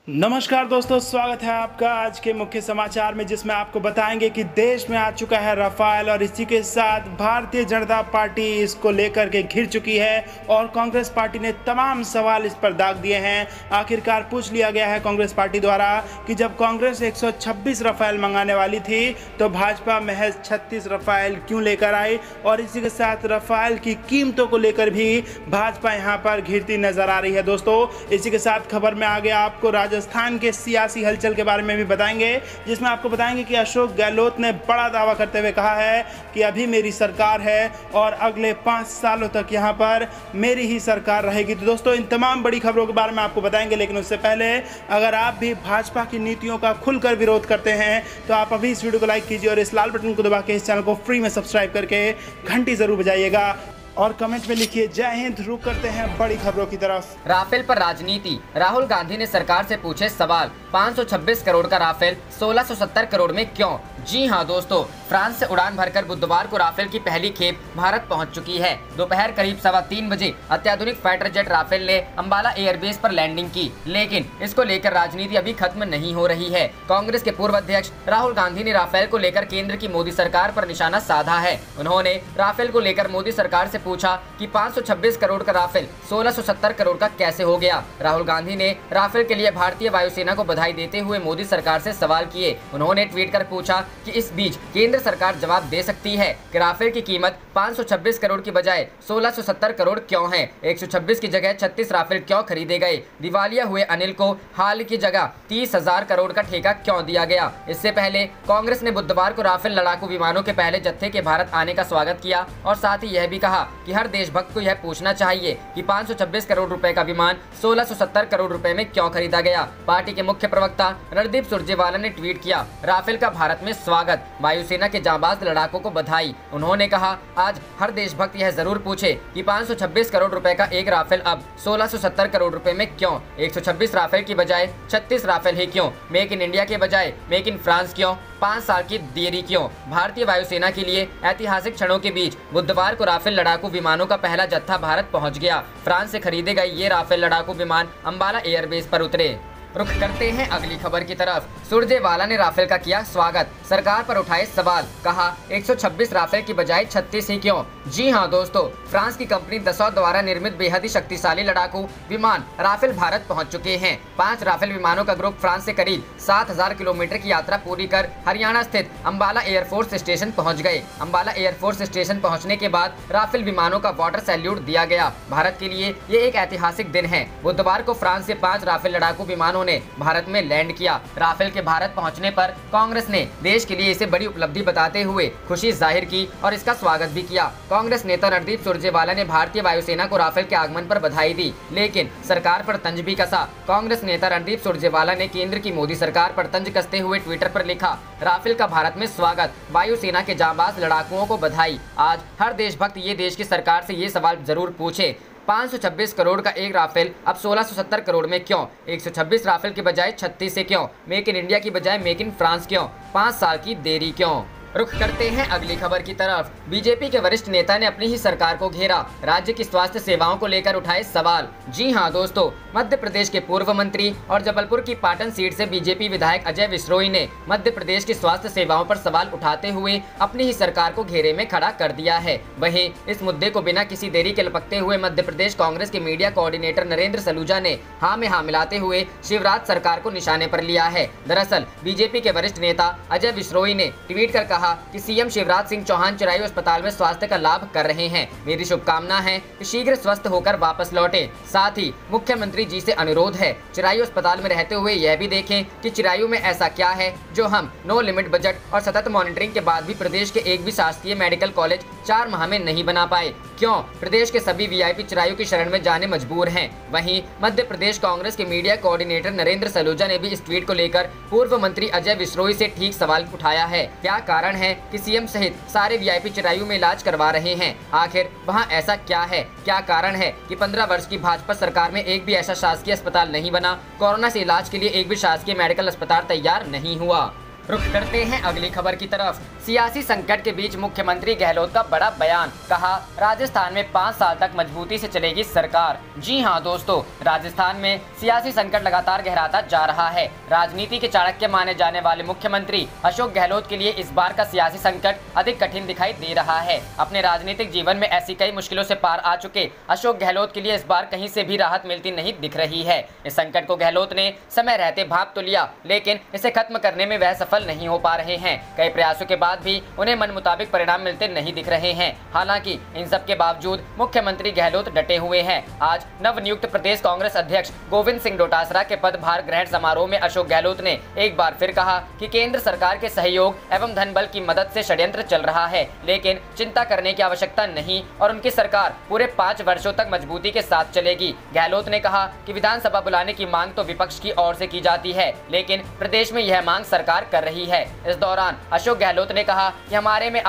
नमस्कार दोस्तों, स्वागत है आपका आज के मुख्य समाचार में, जिसमें आपको बताएंगे कि देश में आ चुका है राफेल और इसी के साथ भारतीय जनता पार्टी इसको लेकर के घिर चुकी है और कांग्रेस पार्टी ने तमाम सवाल इस पर दाग दिए हैं। आखिरकार पूछ लिया गया है कांग्रेस पार्टी द्वारा कि जब कांग्रेस 126 राफेल मंगाने वाली थी तो भाजपा महज 36 राफेल क्यों लेकर आई, और इसी के साथ राफेल की कीमतों को लेकर भी भाजपा यहाँ पर घिरती नजर आ रही है। दोस्तों, इसी के साथ खबर में आगे आपको राजस्थान के सियासी हलचल के बारे में भी बताएंगे, जिसमें आपको बताएंगे कि अशोक गहलोत ने बड़ा दावा करते हुए कहा है कि अभी मेरी सरकार है और अगले 5 सालों तक यहां पर मेरी ही सरकार रहेगी। तो दोस्तों, इन तमाम बड़ी खबरों के बारे में आपको बताएंगे, लेकिन उससे पहले अगर आप भी भाजपा की नीतियों का खुलकर विरोध करते हैं तो आप अभी इस वीडियो को लाइक कीजिए और इस लाल बटन को दबा के इस चैनल को फ्री में सब्सक्राइब करके घंटी जरूर बजाइएगा और कमेंट में लिखिए जय हिंद। रुक करते हैं बड़ी खबरों की तरफ। राफेल पर राजनीति, राहुल गांधी ने सरकार से पूछे सवाल। 526 करोड़ का राफेल 1670 करोड़ में क्यों? जी हां दोस्तों, फ्रांस से उड़ान भरकर बुधवार को राफेल की पहली खेप भारत पहुंच चुकी है। दोपहर करीब 3:15 बजे अत्याधुनिक फाइटर जेट राफेल ने अंबाला एयरबेस पर लैंडिंग की, लेकिन इसको लेकर राजनीति अभी खत्म नहीं हो रही है। कांग्रेस के पूर्व अध्यक्ष राहुल गांधी ने राफेल को लेकर केंद्र की मोदी सरकार पर निशाना साधा है। उन्होंने राफेल को लेकर मोदी सरकार से पूछा कि 526 करोड़ का राफेल 1670 करोड़ का कैसे हो गया। राहुल गांधी ने राफेल के लिए भारतीय वायुसेना को बधाई देते हुए मोदी सरकार से सवाल किए। उन्होंने ट्वीट कर पूछा कि इस बीच केंद्र सरकार जवाब दे सकती है कि राफेल की कीमत 526 करोड़ की बजाय 1670 करोड़ क्यों है? 126 की जगह 36 राफेल क्यों खरीदे गए? दिवालिया हुए अनिल को हाल की जगह 30,000 करोड़ का ठेका क्यों दिया गया? इससे पहले कांग्रेस ने बुधवार को राफेल लड़ाकू विमानों के पहले जत्थे के भारत आने का स्वागत किया और साथ ही यह भी कहा कि हर देशभक्त को यह पूछना चाहिए कि 526 करोड़ रुपए का विमान 1670 करोड़ रुपए में क्यों खरीदा गया। पार्टी के मुख्य प्रवक्ता रणदीप सुरजेवाला ने ट्वीट किया, राफेल का भारत में स्वागत, वायुसेना के जांबाज लड़ाकों को बधाई। उन्होंने कहा, आज हर देशभक्त यह जरूर पूछे कि 526 करोड़ रुपए का एक राफेल अब 1670 करोड़ रुपए में क्यों? 126 राफेल की बजाय 36 राफेल ही क्यों? मेक इन इंडिया के बजाय मेक इन फ्रांस क्यों? 5 साल की देरी क्यों? भारतीय वायुसेना के लिए ऐतिहासिक क्षणों के बीच बुधवार को राफेल लड़ाकू विमानों का पहला जत्था भारत पहुंच गया। फ्रांस से खरीदे गए ये राफेल लड़ाकू विमान अंबाला एयरबेस पर उतरे। रुख करते हैं अगली खबर की तरफ। सुरजेवाला ने राफेल का किया स्वागत, सरकार पर उठाए सवाल, कहा 126 राफेल की बजाय 36 ही क्यों? जी हां दोस्तों, फ्रांस की कंपनी दसॉ द्वारा निर्मित बेहद ही शक्तिशाली लड़ाकू विमान राफेल भारत पहुंच चुके हैं। 5 राफेल विमानों का ग्रुप फ्रांस से करीब 7000 किलोमीटर की यात्रा पूरी कर हरियाणा स्थित अंबाला एयरफोर्स स्टेशन पहुँच गए। अंबाला एयरफोर्स स्टेशन पहुँचने के बाद राफेल विमानों का वाटर सैल्यूट दिया गया। भारत के लिए ये एक ऐतिहासिक दिन है। बुधवार को फ्रांस से 5 राफेल लड़ाकू विमानों ने भारत में लैंड किया। राफेल के भारत पहुंचने पर कांग्रेस ने देश के लिए इसे बड़ी उपलब्धि बताते हुए खुशी जाहिर की और इसका स्वागत भी किया। कांग्रेस नेता रणदीप सुरजेवाला ने भारतीय वायुसेना को राफेल के आगमन पर बधाई दी, लेकिन सरकार पर तंज भी कसा। कांग्रेस नेता रणदीप सुरजेवाला ने केंद्र की मोदी सरकार पर तंज कसते हुए ट्विटर पर लिखा, राफेल का भारत में स्वागत, वायुसेना के जांबाज लड़ाकुओं को बधाई। आज हर देशभक्त ये देश की सरकार से ये सवाल जरूर पूछे, 526 करोड़ का एक राफेल अब 1670 करोड़ में क्यों? 126 राफेल के बजाय 36 से क्यों? मेक इन इंडिया की बजाय मेक इन फ्रांस क्यों? 5 साल की देरी क्यों? रुख करते हैं अगली खबर की तरफ। बीजेपी के वरिष्ठ नेता ने अपनी ही सरकार को घेरा, राज्य की स्वास्थ्य सेवाओं को लेकर उठाए सवाल। जी हां दोस्तों, मध्य प्रदेश के पूर्व मंत्री और जबलपुर की पाटन सीट से बीजेपी विधायक अजय विश्नोई ने मध्य प्रदेश की स्वास्थ्य सेवाओं पर सवाल उठाते हुए अपनी ही सरकार को घेरे में खड़ा कर दिया है। वहीं इस मुद्दे को बिना किसी देरी के लपकते हुए मध्य प्रदेश कांग्रेस के मीडिया कोऑर्डिनेटर नरेंद्र सलूजा ने हाँ में हाँ मिलाते हुए शिवराज सरकार को निशाने पर लिया है। दरअसल बीजेपी के वरिष्ठ नेता अजय विश्नोई ने ट्वीट कर कहा कि सीएम शिवराज सिंह चौहान चिरायू अस्पताल में स्वास्थ्य का लाभ कर रहे हैं। मेरी शुभकामना है कि शीघ्र स्वस्थ होकर वापस लौटे। साथ ही मुख्यमंत्री जी से अनुरोध है, चिरायू अस्पताल में रहते हुए यह भी देखें कि चिरायू में ऐसा क्या है जो हम नो लिमिट बजट और सतत मॉनिटरिंग के बाद भी प्रदेश के एक भी शासकीय मेडिकल कॉलेज 4 माह में नहीं बना पाए। क्यों प्रदेश के सभी वीआईपी चिरायू की शरण में जाने मजबूर हैं? वहीं मध्य प्रदेश कांग्रेस के मीडिया कोऑर्डिनेटर नरेंद्र सलूजा ने भी इस ट्वीट को लेकर पूर्व मंत्री अजय विश्नोई से ठीक सवाल उठाया है। क्या कारण है कि सीएम सहित सारे वीआईपी चिरायू में इलाज करवा रहे हैं? आखिर वहां ऐसा क्या है? क्या कारण है कि 15 वर्ष की भाजपा सरकार में एक भी ऐसा शासकीय अस्पताल नहीं बना? कोरोना से इलाज के लिए एक भी शासकीय मेडिकल अस्पताल तैयार नहीं हुआ। रुख करते हैं अगली खबर की तरफ। सियासी संकट के बीच मुख्यमंत्री गहलोत का बड़ा बयान, कहा राजस्थान में 5 साल तक मजबूती से चलेगी सरकार। जी हां दोस्तों, राजस्थान में सियासी संकट लगातार गहराता जा रहा है। राजनीति के चाणक्य माने जाने वाले मुख्यमंत्री अशोक गहलोत के लिए इस बार का सियासी संकट अधिक कठिन दिखाई दे रहा है। अपने राजनीतिक जीवन में ऐसी कई मुश्किलों से पार आ चुके अशोक गहलोत के लिए इस बार कहीं से भी राहत मिलती नहीं दिख रही है। इस संकट को गहलोत ने समय रहते भांप तो लिया, लेकिन इसे खत्म करने में वह सफल नहीं हो पा रहे हैं। कई प्रयासों के बाद भी उन्हें मन मुताबिक परिणाम मिलते नहीं दिख रहे हैं। हालांकि इन सब के बावजूद मुख्यमंत्री गहलोत डटे हुए हैं। आज नवनियुक्त प्रदेश कांग्रेस अध्यक्ष गोविंद सिंह डोटासरा के पदभार ग्रहण समारोह में अशोक गहलोत ने एक बार फिर कहा कि केंद्र सरकार के सहयोग एवं धन बल की मदद से षड्यंत्र चल रहा है, लेकिन चिंता करने की आवश्यकता नहीं और उनकी सरकार पूरे 5 वर्षों तक मजबूती के साथ चलेगी। गहलोत ने कहा कि विधानसभा बुलाने की मांग तो विपक्ष की ओर से की जाती है, लेकिन प्रदेश में यह मांग सरकार कर रही है। इस दौरान अशोक गहलोत ने कहा कि हमारे में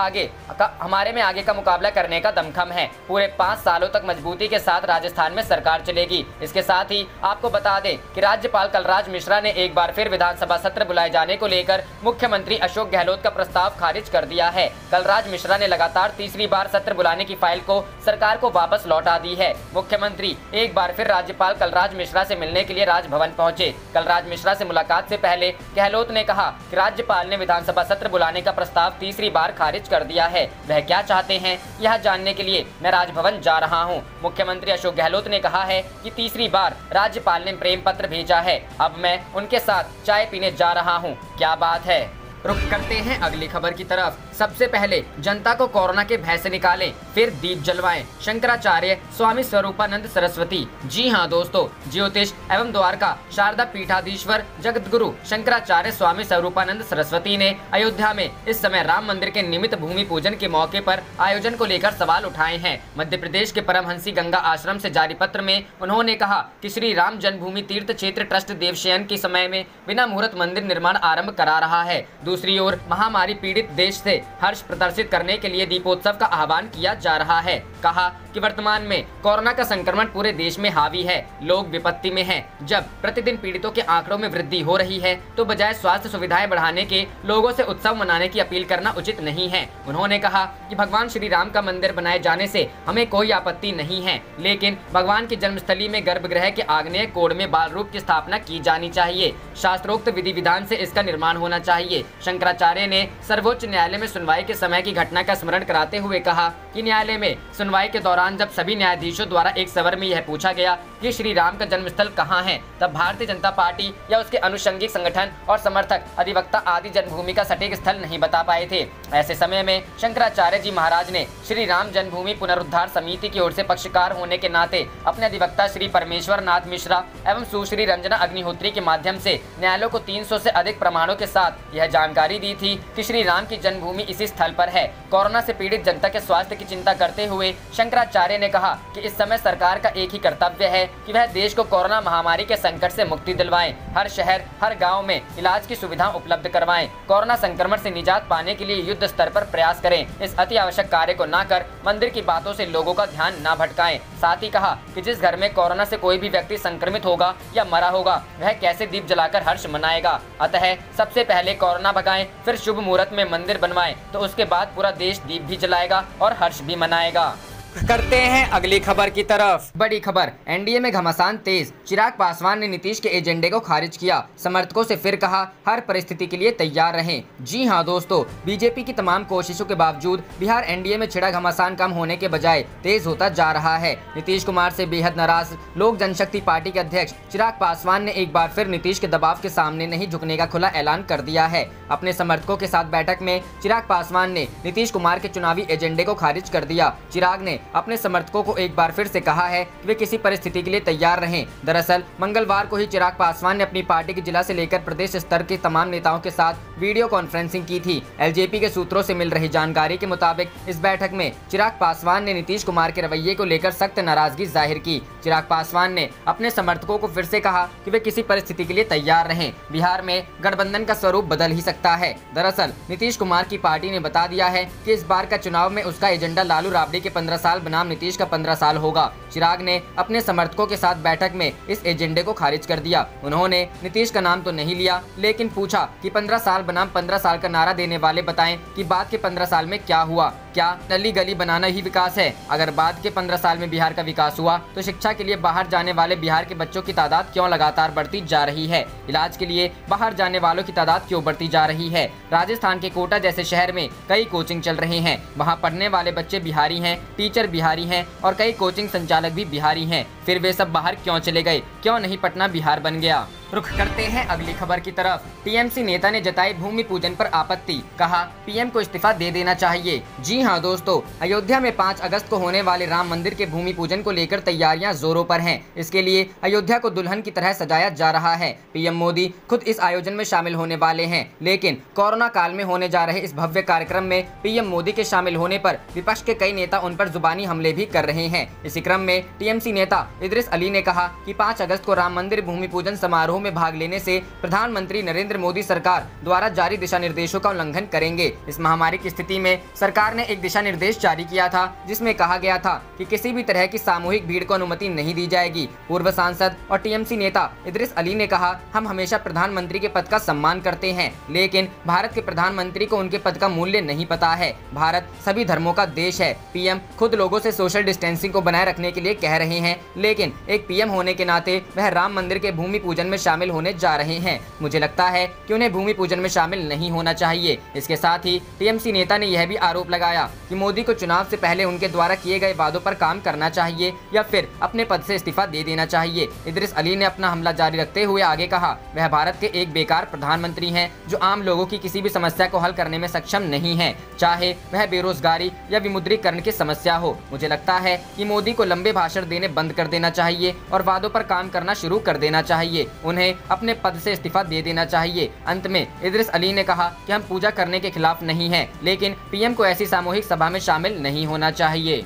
आगे का मुकाबला करने का दमखम है। पूरे 5 सालों तक मजबूती के साथ राजस्थान में सरकार चलेगी। इसके साथ ही आपको बता दें कि राज्यपाल कलराज मिश्रा ने एक बार फिर विधानसभा सत्र बुलाए जाने को लेकर मुख्यमंत्री अशोक गहलोत का प्रस्ताव खारिज कर दिया है। कलराज मिश्रा ने लगातार तीसरी बार सत्र बुलाने की फाइल को सरकार को वापस लौटा दी है। मुख्यमंत्री एक बार फिर राज्यपाल कलराज मिश्रा से मिलने के लिए राजभवन पहुंचे। कलराज मिश्रा से मुलाकात से पहले गहलोत ने कहा कि राज्यपाल ने विधानसभा सत्र बुलाने का प्रस्ताव तीसरी बार खारिज कर दिया है। वह क्या चाहते हैं यह जानने के लिए मैं राजभवन जा रहा हूं। मुख्यमंत्री अशोक गहलोत ने कहा है कि तीसरी बार राज्यपाल ने प्रेम पत्र भेजा है, अब मैं उनके साथ चाय पीने जा रहा हूं। क्या बात है। रुख करते हैं अगली खबर की तरफ। सबसे पहले जनता को कोरोना के भय से निकालें, फिर दीप जलवाएं, शंकराचार्य स्वामी स्वरूपानंद सरस्वती। जी हां दोस्तों, ज्योतिष एवं द्वारका शारदा पीठाधीश्वर जगतगुरु शंकराचार्य स्वामी स्वरूपानंद सरस्वती ने अयोध्या में इस समय राम मंदिर के निमित्त भूमि पूजन के मौके पर आयोजन को लेकर सवाल उठाए हैं। मध्य प्रदेश के परमहंसी गंगा आश्रम से जारी पत्र में उन्होंने कहा कि श्री राम जन्मभूमि तीर्थ क्षेत्र ट्रस्ट देवशयन के समय में बिना मुहूर्त मंदिर निर्माण आरंभ करा रहा है। दूसरी ओर महामारी पीड़ित देश से हर्ष प्रदर्शित करने के लिए दीपोत्सव का आह्वान किया जा रहा है। कहा कि वर्तमान में कोरोना का संक्रमण पूरे देश में हावी है, लोग विपत्ति में हैं। जब प्रतिदिन पीड़ितों के आंकड़ों में वृद्धि हो रही है तो बजाय स्वास्थ्य सुविधाएं बढ़ाने के लोगों से उत्सव मनाने की अपील करना उचित नहीं है। उन्होंने कहा कि भगवान श्री राम का मंदिर बनाए जाने से हमें कोई आपत्ति नहीं है, लेकिन भगवान की जन्मस्थली में गर्भगृह के आग्नेय कोण में बाल रूप की स्थापना की जानी चाहिए। शास्त्रोक्त विधि विधान से इसका निर्माण होना चाहिए। शंकराचार्य ने सर्वोच्च न्यायालय में सुनवाई के समय की घटना का स्मरण कराते हुए कहा कि न्यायालय में सुनवाई के दौरान जब सभी न्यायाधीशों द्वारा एक सवर में यह पूछा गया कि श्री राम का जन्मस्थल कहाँ है, तब भारतीय जनता पार्टी या उसके अनुषंगिक संगठन और समर्थक अधिवक्ता आदि जन्मभूमि का सटीक स्थल नहीं बता पाए थे। ऐसे समय में शंकराचार्य जी महाराज ने श्री राम जन्मभूमि पुनरुद्धार समिति की ओर से पक्षकार होने के नाते अपने अधिवक्ता श्री परमेश्वर नाथ मिश्रा एवं सुश्री रंजना अग्निहोत्री के माध्यम से न्यायालय को 300 से अधिक प्रमाणों के साथ यह जानकारी दी थी कि श्री राम की जन्मभूमि इसी स्थल पर है। कोरोना से पीड़ित जनता के स्वास्थ्य की चिंता करते हुए शंकराचार्य ने कहा कि इस समय सरकार का एक ही कर्तव्य है कि वह देश को कोरोना महामारी के संकट से मुक्ति दिलवाएं, हर शहर हर गांव में इलाज की सुविधा उपलब्ध करवाएं, कोरोना संक्रमण से निजात पाने के लिए युद्ध स्तर पर प्रयास करें। इस अति आवश्यक कार्य को न कर मंदिर की बातों से लोगों का ध्यान न भटकाएं। साथ ही कहा कि जिस घर में कोरोना से कोई भी व्यक्ति संक्रमित होगा या मरा होगा वह कैसे दीप जलाकर हर्ष मनाएगा। अतः सबसे पहले कोरोना भगाएं, फिर शुभ मुहूर्त में मंदिर बनवाएं, तो उसके बाद पूरा देश दीप भी जलाएगा और हर्ष भी मनाएगा। करते हैं अगली खबर की तरफ। बड़ी खबर, एनडीए में घमासान तेज, चिराग पासवान ने नीतीश के एजेंडे को खारिज किया, समर्थकों से फिर कहा हर परिस्थिति के लिए तैयार रहें। जी हां दोस्तों, बीजेपी की तमाम कोशिशों के बावजूद बिहार एनडीए में छिड़ा घमासान कम होने के बजाय तेज होता जा रहा है। नीतीश कुमार से बेहद नाराज लोक जनशक्ति पार्टी के अध्यक्ष चिराग पासवान ने एक बार फिर नीतीश के दबाव के सामने नहीं झुकने का खुला ऐलान कर दिया है। अपने समर्थकों के साथ बैठक में चिराग पासवान ने नीतीश कुमार के चुनावी एजेंडे को खारिज कर दिया। चिराग ने अपने समर्थकों को एक बार फिर से कहा है कि वे किसी परिस्थिति के लिए तैयार रहें। दरअसल मंगलवार को ही चिराग पासवान ने अपनी पार्टी के जिला से लेकर प्रदेश स्तर के तमाम नेताओं के साथ वीडियो कॉन्फ्रेंसिंग की थी। एलजेपी के सूत्रों से मिल रही जानकारी के मुताबिक इस बैठक में चिराग पासवान ने नीतीश कुमार के रवैये को लेकर सख्त नाराजगी जाहिर की। चिराग पासवान ने अपने समर्थकों को फिर से कहा कि वे किसी परिस्थिति के लिए तैयार रहें। बिहार में गठबंधन का स्वरूप बदल ही सकता है। दरअसल नीतीश कुमार की पार्टी ने बता दिया है कि इस बार का चुनाव में उसका एजेंडा लालू राबड़ी के 15 साल साल बनाम नीतीश का 15 साल होगा। चिराग ने अपने समर्थकों के साथ बैठक में इस एजेंडे को खारिज कर दिया। उन्होंने नीतीश का नाम तो नहीं लिया, लेकिन पूछा कि 15 साल बनाम 15 साल का नारा देने वाले बताएं कि बाद के 15 साल में क्या हुआ। क्या नली गली बनाना ही विकास है? अगर बाद के 15 साल में बिहार का विकास हुआ तो शिक्षा के लिए बाहर जाने वाले बिहार के बच्चों की तादाद क्यों लगातार बढ़ती जा रही है? इलाज के लिए बाहर जाने वालों की तादाद क्यों बढ़ती जा रही है? राजस्थान के कोटा जैसे शहर में कई कोचिंग चल रहे हैं, वहाँ पढ़ने वाले बच्चे बिहारी हैं, टीचर बिहारी हैं और कई कोचिंग संचालक भी बिहारी हैं। फिर वे सब बाहर क्यों चले गए? क्यों नहीं पटना बिहार बन गया? रुख करते हैं अगली खबर की तरफ। टीएमसी नेता ने जताई भूमि पूजन पर आपत्ति, कहा पीएम को इस्तीफा दे देना चाहिए। जी हां दोस्तों, अयोध्या में 5 अगस्त को होने वाले राम मंदिर के भूमि पूजन को लेकर तैयारियां जोरों पर हैं। इसके लिए अयोध्या को दुल्हन की तरह सजाया जा रहा है। पीएम मोदी खुद इस आयोजन में शामिल होने वाले हैं, लेकिन कोरोना काल में होने जा रहे इस भव्य कार्यक्रम में पीएम मोदी के शामिल होने पर विपक्ष के कई नेता उन पर जुबानी हमले भी कर रहे हैं। इसी क्रम में टीएमसी नेता इदरिस अली ने कहा कि 5 अगस्त को राम मंदिर भूमि पूजन समारोह में भाग लेने से प्रधानमंत्री नरेंद्र मोदी सरकार द्वारा जारी दिशा निर्देशों का उल्लंघन करेंगे। इस महामारी की स्थिति में सरकार ने एक दिशा निर्देश जारी किया था, जिसमें कहा गया था कि किसी भी तरह की सामूहिक भीड़ को अनुमति नहीं दी जाएगी। पूर्व सांसद और टीएमसी नेता इदरिस अली ने कहा, हम हमेशा प्रधानमंत्री के पद का सम्मान करते हैं, लेकिन भारत के प्रधानमंत्री को उनके पद का मूल्य नहीं पता है। भारत सभी धर्मों का देश है। पीएम खुद लोगों से सोशल डिस्टेंसिंग को बनाए रखने के लिए कह रहे हैं, लेकिन एक पीएम होने के नाते वह राम मंदिर के भूमि पूजन में शामिल होने जा रहे हैं। मुझे लगता है कि उन्हें भूमि पूजन में शामिल नहीं होना चाहिए। इसके साथ ही टीएमसी नेता ने यह भी आरोप लगाया कि मोदी को चुनाव से पहले उनके द्वारा किए गए वादों पर काम करना चाहिए या फिर अपने पद से इस्तीफा दे देना चाहिए। इदरिस अली ने अपना हमला जारी रखते हुए आगे कहा, वह भारत के एक बेकार प्रधानमंत्री हैं जो आम लोगों की किसी भी समस्या को हल करने में सक्षम नहीं है, चाहे वह बेरोजगारी या विमुद्रीकरण की समस्या हो। मुझे लगता है कि मोदी को लंबे भाषण देने बंद कर देना चाहिए और वादों पर काम करना शुरू कर देना चाहिए। उन्हें अपने पद से इस्तीफा दे देना चाहिए। अंत में इदरिस अली ने कहा कि हम पूजा करने के खिलाफ नहीं हैं, लेकिन पीएम को ऐसी सामूहिक सभा में शामिल नहीं होना चाहिए।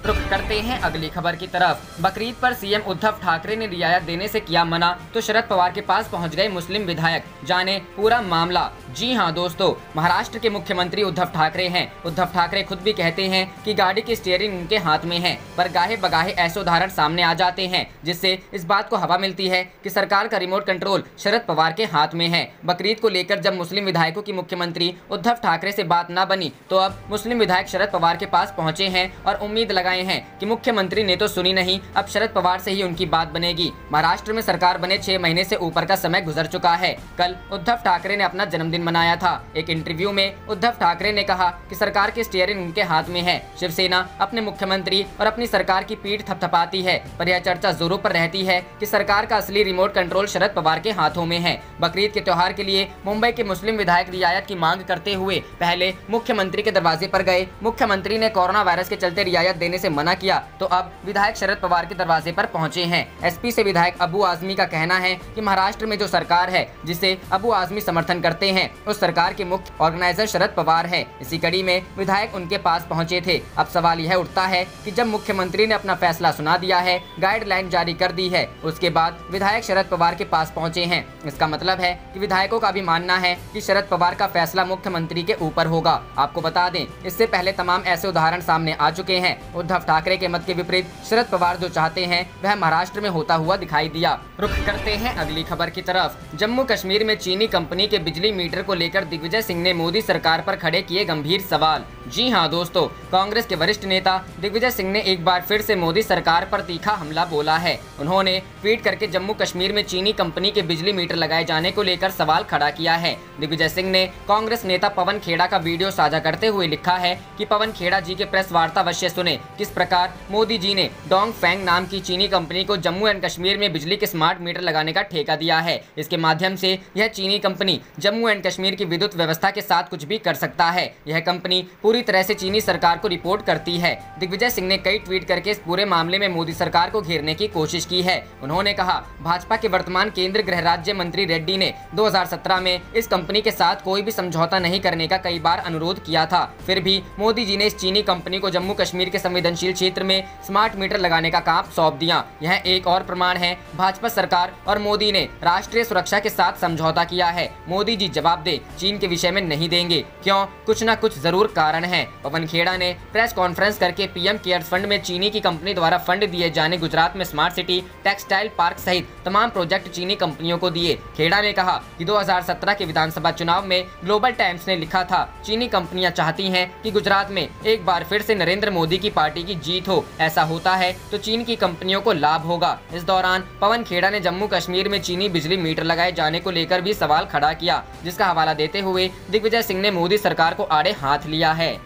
रुख करते हैं अगली खबर की तरफ। बकरीद पर सीएम उद्धव ठाकरे ने रियायत देने से किया मना तो शरद पवार के पास पहुंच गए मुस्लिम विधायक, जाने पूरा मामला। जी हां दोस्तों, महाराष्ट्र के मुख्यमंत्री उद्धव ठाकरे हैं। उद्धव ठाकरे खुद भी कहते हैं कि गाड़ी की स्टीयरिंग उनके हाथ में है, पर गाहे बगाहे ऐसे उदाहरण सामने आ जाते हैं जिससे इस बात को हवा मिलती है कि सरकार का रिमोट कंट्रोल शरद पवार के हाथ में है। बकरीद को लेकर जब मुस्लिम विधायकों की मुख्यमंत्री उद्धव ठाकरे से बात न बनी तो अब मुस्लिम विधायक शरद पवार के पास पहुंचे हैं और उम्मीद लगाए हैं कि मुख्यमंत्री ने तो सुनी नहीं, अब शरद पवार से ही उनकी बात बनेगी। महाराष्ट्र में सरकार बने 6 महीने से ऊपर का समय गुजर चुका है। कल उद्धव ठाकरे ने अपना जन्मदिन मनाया था। एक इंटरव्यू में उद्धव ठाकरे ने कहा कि सरकार की स्टीयरिंग उनके हाथ में है। शिवसेना अपने मुख्यमंत्री और अपनी सरकार की पीठ थपथपाती है, पर यह चर्चा जोरों पर रहती है कि सरकार का असली रिमोट कंट्रोल शरद पवार के हाथों में है। बकरीद के त्योहार के लिए मुंबई के मुस्लिम विधायक रियायत की मांग करते हुए पहले मुख्यमंत्री के दरवाजे पर गए। मुख्यमंत्री ने कोरोना वायरस के चलते रियायत देने से मना किया तो अब विधायक शरद पवार के दरवाजे पर पहुंचे हैं। एसपी से विधायक अबू आजमी का कहना है कि महाराष्ट्र में जो सरकार है जिसे अबू आजमी समर्थन करते हैं, उस सरकार के मुख्य ऑर्गेनाइजर शरद पवार है। इसी कड़ी में विधायक उनके पास पहुंचे थे। अब सवाल यह उठता है कि जब मुख्यमंत्री ने अपना फैसला सुना दिया है, गाइडलाइन जारी कर दी है, उसके बाद विधायक शरद पवार के पास पहुंचे हैं। इसका मतलब है कि विधायकों का भी मानना है कि शरद पवार का फैसला मुख्यमंत्री के ऊपर होगा। आपको बता दें, इससे पहले तमाम ऐसे उदाहरण सामने आ चुके हैं। उद्धव ठाकरे के मत के विपरीत शरद पवार जो चाहते हैं वह महाराष्ट्र में होता हुआ दिखाई दिया। रुख करते हैं अगली खबर की तरफ। जम्मू कश्मीर में चीनी कंपनी के बिजली मीटर को लेकर दिग्विजय सिंह ने मोदी सरकार पर खड़े किए गंभीर सवाल। जी हां दोस्तों, कांग्रेस के वरिष्ठ नेता दिग्विजय सिंह ने एक बार फिर से मोदी सरकार पर तीखा हमला बोला है। उन्होंने ट्वीट करके जम्मू कश्मीर में चीनी कंपनी के बिजली मीटर लगाए जाने को लेकर सवाल खड़ा किया है। दिग्विजय सिंह ने कांग्रेस नेता पवन खेड़ा का वीडियो साझा करते हुए लिखा है कि पवन खेड़ा जी के प्रेस वार्ता अवश्य सुने, किस प्रकार मोदी जी ने डोंग फैंग नाम की चीनी कंपनी को जम्मू एंड कश्मीर में बिजली के स्मार्ट मीटर लगाने का ठेका दिया है। इसके माध्यम से यह चीनी कंपनी जम्मू एंड कश्मीर की विद्युत व्यवस्था के साथ कुछ भी कर सकता है। यह कंपनी पूरी तरह से चीनी सरकार को रिपोर्ट करती है। दिग्विजय सिंह ने कई ट्वीट करके इस पूरे मामले में मोदी सरकार को घेरने की कोशिश की है। उन्होंने कहा, भाजपा के वर्तमान केंद्रीय गृह राज्य मंत्री रेड्डी ने 2017 में इस कंपनी के साथ कोई भी समझौता नहीं करने का कई बार अनुरोध किया था, फिर भी मोदी जी ने इस चीनी कंपनी को जम्मू कश्मीर के संवेदनशील संवेदनशील क्षेत्र में स्मार्ट मीटर लगाने का काम सौंप दिया। यह एक और प्रमाण है भाजपा सरकार और मोदी ने राष्ट्रीय सुरक्षा के साथ समझौता किया है। मोदी जी जवाब दे, चीन के विषय में नहीं देंगे। क्यों? कुछ न कुछ जरूर कारण है। पवन खेड़ा ने प्रेस कॉन्फ्रेंस करके पीएम केयर्स फंड में चीनी की कंपनी द्वारा फंड दिए जाने गुजरात में स्मार्ट सिटी, टेक्सटाइल पार्क सहित तमाम प्रोजेक्ट चीनी कंपनियों को दिए। खेड़ा ने कहा कि 2017 के विधानसभा चुनाव में ग्लोबल टाइम्स ने लिखा था, चीनी कंपनियां चाहती हैं कि गुजरात में एक बार फिर से नरेंद्र मोदी की पार्टी की जीत हो। ऐसा होता है तो चीन की कंपनियों को लाभ होगा। इस दौरान पवन खेड़ा ने जम्मू कश्मीर में चीनी बिजली मीटर लगाए जाने को लेकर भी सवाल खड़ा किया, जिसका हवाला देते हुए दिग्विजय सिंह ने मोदी सरकार को आड़े हाथ लिया है।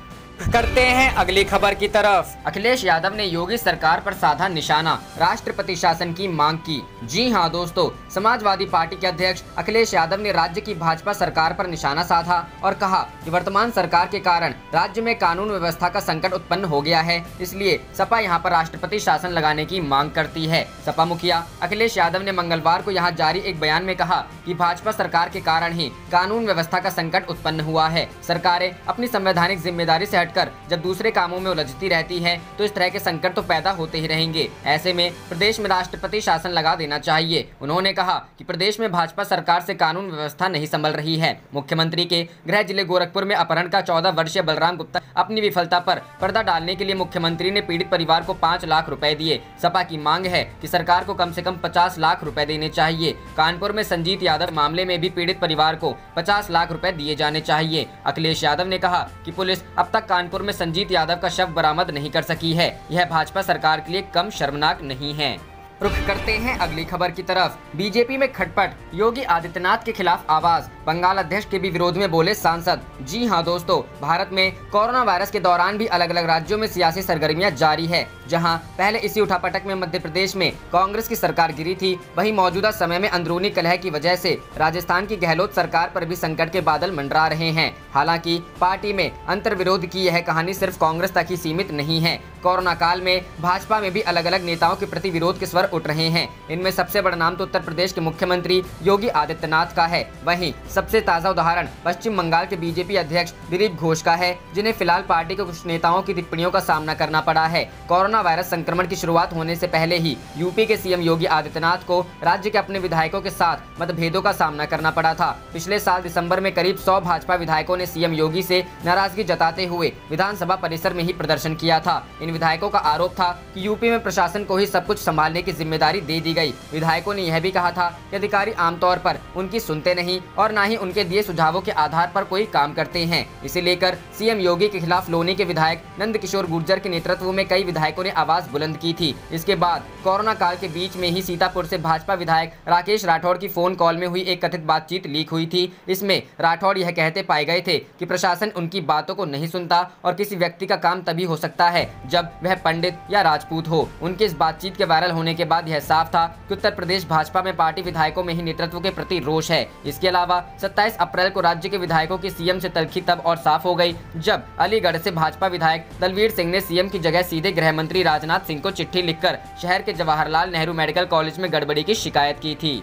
करते हैं अगली खबर की तरफ। अखिलेश यादव ने योगी सरकार पर साधा निशाना, राष्ट्रपति शासन की मांग की। जी हां दोस्तों, समाजवादी पार्टी के अध्यक्ष अखिलेश यादव ने राज्य की भाजपा सरकार पर निशाना साधा और कहा कि वर्तमान सरकार के कारण राज्य में कानून व्यवस्था का संकट उत्पन्न हो गया है, इसलिए सपा यहां पर राष्ट्रपति शासन लगाने की मांग करती है। सपा मुखिया अखिलेश यादव ने मंगलवार को यहां जारी एक बयान में कहा कि भाजपा सरकार के कारण ही कानून व्यवस्था का संकट उत्पन्न हुआ है। सरकारें अपनी संवैधानिक जिम्मेदारी से हटकर जब दूसरे कामों में उलझती रहती है तो इस तरह के संकट तो पैदा होते ही रहेंगे। ऐसे में प्रदेश में राष्ट्रपति शासन लगा देना चाहिए। उन्होंने कहा कि प्रदेश में भाजपा सरकार से कानून व्यवस्था नहीं संभल रही है। मुख्यमंत्री के गृह जिले गोरखपुर में अपहरण का 14 वर्षीय बलराम गुप्ता अपनी विफलता पर पर्दा डालने के लिए मुख्यमंत्री ने पीड़ित परिवार को 5 लाख रुपए दिए। सपा की मांग है कि सरकार को कम से कम 50 लाख रुपए देने चाहिए। कानपुर में संजीत यादव मामले में भी पीड़ित परिवार को 50 लाख रुपए दिए जाने चाहिए। अखिलेश यादव ने कहा कि पुलिस अब तक कानपुर में संजीत यादव का शव बरामद नहीं कर सकी है। यह भाजपा सरकार के लिए कम शर्मनाक नहीं है। रुख करते हैं अगली खबर की तरफ। बीजेपी में खटपट, योगी आदित्यनाथ के खिलाफ आवाज, बंगाल अध्यक्ष के भी विरोध में बोले सांसद। जी हां दोस्तों, भारत में कोरोना वायरस के दौरान भी अलग अलग राज्यों में सियासी सरगर्मियां जारी है। जहां पहले इसी उठापटक में मध्य प्रदेश में कांग्रेस की सरकार गिरी थी, वहीं मौजूदा समय में अंदरूनी कलह की वजह से राजस्थान की गहलोत सरकार पर भी संकट के बादल मंडरा रहे हैं। हालांकि पार्टी में अंतर्विरोध की यह कहानी सिर्फ कांग्रेस तक ही सीमित नहीं है। कोरोना काल में भाजपा में भी अलग अलग नेताओं के प्रति विरोध के स्वर उठ रहे हैं। इनमें सबसे बड़ा नाम तो उत्तर प्रदेश के मुख्यमंत्री योगी आदित्यनाथ का है। वहीं सबसे ताजा उदाहरण पश्चिम बंगाल के बीजेपी अध्यक्ष दिलीप घोष का है, जिन्हें फिलहाल पार्टी के कुछ नेताओं की टिप्पणियों का सामना करना पड़ा है। कोरोना वायरस संक्रमण की शुरुआत होने से पहले ही यूपी के सीएम योगी आदित्यनाथ को राज्य के अपने विधायकों के साथ मतभेदों का सामना करना पड़ा था। पिछले साल दिसंबर में करीब 100 भाजपा विधायकों ने सीएम योगी से नाराजगी जताते हुए विधानसभा परिसर में ही प्रदर्शन किया था। इन विधायकों का आरोप था कि यूपी में प्रशासन को ही सब कुछ संभालने की जिम्मेदारी दे दी गई। विधायकों ने यह भी कहा था कि अधिकारी आमतौर पर उनकी सुनते नहीं और न ही उनके दिए सुझावों के आधार पर कोई काम करते हैं। इसे लेकर सीएम योगी के खिलाफ लोनी के विधायक नंद किशोर गुर्जर के नेतृत्व में कई विधायकों ने आवाज बुलंद की थी। इसके बाद कोरोना काल के बीच में ही सीतापुर से भाजपा विधायक राकेश राठौड़ की फोन कॉल में हुई एक कथित बातचीत लीक हुई थी। इसमें राठौड़ यह कहते पाए गए थे कि प्रशासन उनकी बातों को नहीं सुनता और किसी व्यक्ति का काम तभी हो सकता है जब वह पंडित या राजपूत हो। उनके इस बातचीत के वायरल होने के बाद यह साफ था कि उत्तर प्रदेश भाजपा में पार्टी विधायकों में ही नेतृत्व के प्रति रोष है। इसके अलावा 27 अप्रैल को राज्य के विधायकों की सीएम से तलखी तब और साफ हो गई जब अलीगढ़ से भाजपा विधायक दलवीर सिंह ने सीएम की जगह सीधे गृह मंत्री राजनाथ सिंह को चिट्ठी लिखकर शहर के जवाहरलाल नेहरू मेडिकल कॉलेज में गड़बड़ी की शिकायत की थी।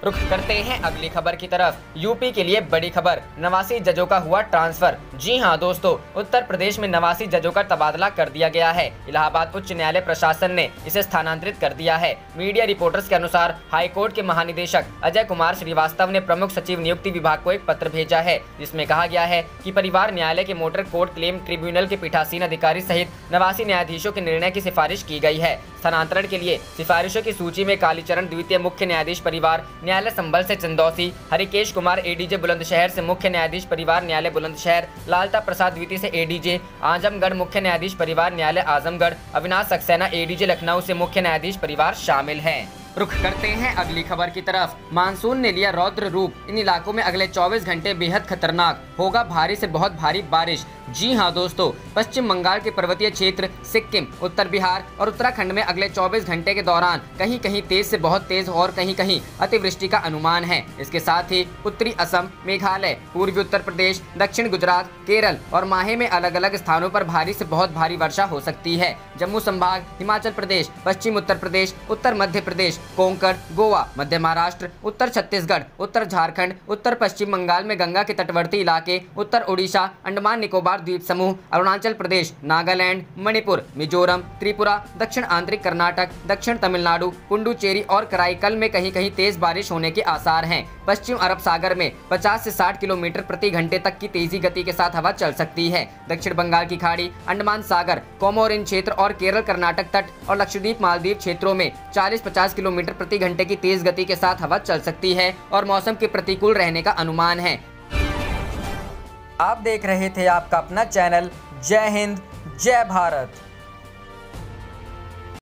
रुख करते हैं अगली खबर की तरफ। यूपी के लिए बड़ी खबर, 89 जजों का हुआ ट्रांसफर। जी हां दोस्तों, उत्तर प्रदेश में 89 जजों का तबादला कर दिया गया है। इलाहाबाद उच्च न्यायालय प्रशासन ने इसे स्थानांतरित कर दिया है। मीडिया रिपोर्टर्स के अनुसार हाईकोर्ट के महानिदेशक अजय कुमार श्रीवास्तव ने प्रमुख सचिव नियुक्ति विभाग को एक पत्र भेजा है, जिसमें कहा गया है कि परिवार न्यायालय के मोटर कोर्ट क्लेम ट्रिब्यूनल के पीठासीन अधिकारी सहित 89 न्यायाधीशों के निर्णय की सिफारिश की गई है। स्थानांतरण के लिए सिफारिशों की सूची में कालीचरण द्वितीय मुख्य न्यायाधीश परिवार न्यायालय संभल से चंदौसी, हरिकेश कुमार एडीजे बुलंदशहर से मुख्य न्यायाधीश परिवार न्यायालय बुलंदशहर, लालता प्रसाद द्वितीय से एडीजे आजमगढ़ मुख्य न्यायाधीश परिवार न्यायालय आजमगढ़, अविनाश सक्सेना एडीजे लखनऊ से मुख्य न्यायाधीश परिवार शामिल हैं। रुख करते हैं अगली खबर की तरफ। मानसून ने लिया रौद्र रूप, इन इलाकों में अगले 24 घंटे बेहद खतरनाक, होगा भारी से बहुत भारी बारिश। जी हां दोस्तों, पश्चिम बंगाल के पर्वतीय क्षेत्र, सिक्किम, उत्तर बिहार और उत्तराखंड में अगले 24 घंटे के दौरान कहीं कहीं तेज से बहुत तेज और कहीं कहीं अतिवृष्टि का अनुमान है। इसके साथ ही उत्तरी असम, मेघालय, पूर्वी उत्तर प्रदेश, दक्षिण गुजरात, केरल और माहे में अलग अलग स्थानों पर भारी से बहुत भारी वर्षा हो सकती है। जम्मू संभाग, हिमाचल प्रदेश, पश्चिम उत्तर प्रदेश, उत्तर मध्य प्रदेश कोंकण, गोवा, मध्य महाराष्ट्र, उत्तर छत्तीसगढ़, उत्तर झारखंड, उत्तर पश्चिम बंगाल में गंगा के तटवर्ती इलाके, उत्तर ओडिशा, अंडमान निकोबार द्वीप समूह, अरुणाचल प्रदेश, नागालैंड, मणिपुर, मिजोरम, त्रिपुरा, दक्षिण आंतरिक कर्नाटक, दक्षिण तमिलनाडु, पुडुचेरी और कराईकल में कहीं कहीं तेज बारिश होने के आसार हैं। पश्चिम अरब सागर में 50 से 60 किलोमीटर प्रति घंटे तक की तेजी गति के साथ हवा चल सकती है। दक्षिण बंगाल की खाड़ी, अंडमान सागर, कोमोरिन क्षेत्र और केरल कर्नाटक तट और लक्षद्वीप मालदीव क्षेत्रों में 40-50 किलोमीटर प्रति घंटे की तेज गति के साथ हवा चल सकती है और मौसम के प्रतिकूल रहने का अनुमान है। आप देख रहे थे आपका अपना चैनल जय हिंद जय भारत।